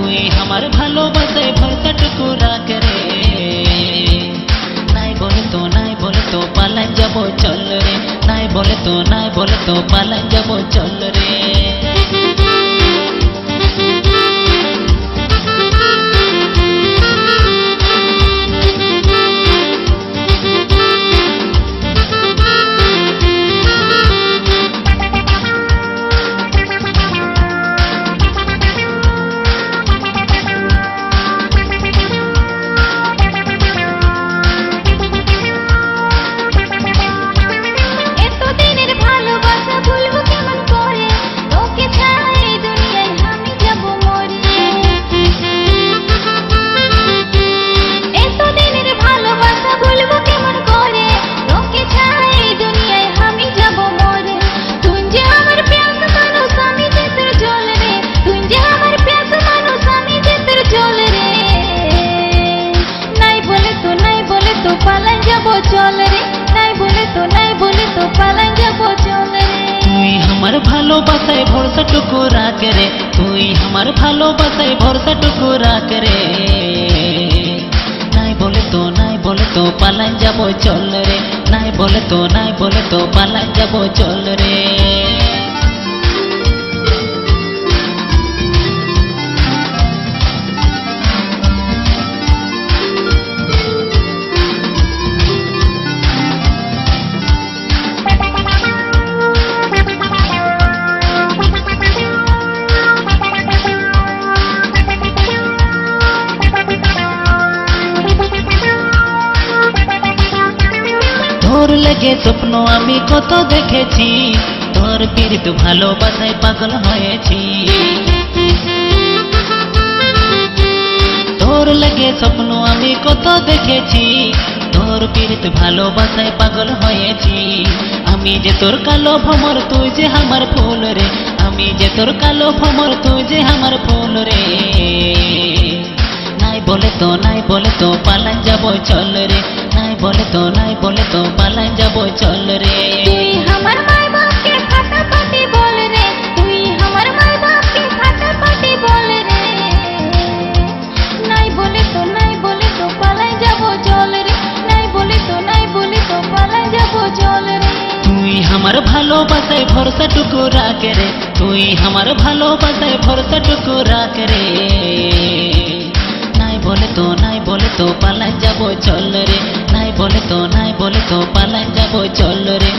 তুই আমার ভালোবাসায় ভরসাটুকু রাখ রে। নাই বলে তো পালাই যাব চল রে, নাই বলে তো পালাই যাব চল রে। তুই আমার ভালোবাসায় ভরসাটুকু রাখ রে, তুই আমার ভালোবাসায় ভরসাটুকু রাখ রে। নাই বলে তো পালাই যাব চল রে, নাই বলে তো পালাই যাব চল রে। তোর লেগে স্বপ্ন আমি কত দেখেছি, তোর পীড়িত ভালোবাসায় পাগল হয়েছি। তোর লেগে স্বপ্ন আমি কত দেখেছি, তোর পীড়িত ভালোবাসায় পাগল হয়েছি। আমি যে তোর কালো ভ্রমর তুই যে আমার ফুল রে, আমি যে তোর কালো ভ্রমর তুই যে আমার ফুল রে। নাই বলে তো পালাই যাব চল রে, নাই বলে তো পালাই যাব চল রে। তুই আমার মাই বাপকে ফাটাফাটি বল রে, তুই আমার মাই বাপকে ফাটাফাটি বল রে। নাই বলে তো পালাই যাব চল রে, নাই বলে তো পালাই যাব চল রে। তুই আমার ভালোবাসায় ভরসাটুকু রাখ রে, তুই আমার ভালোবাসায় ভরসাটুকু রাখ রে। নাই বলে তো পালাই যাব চল রে, নাই বলে তো পালাই যাব চল রে।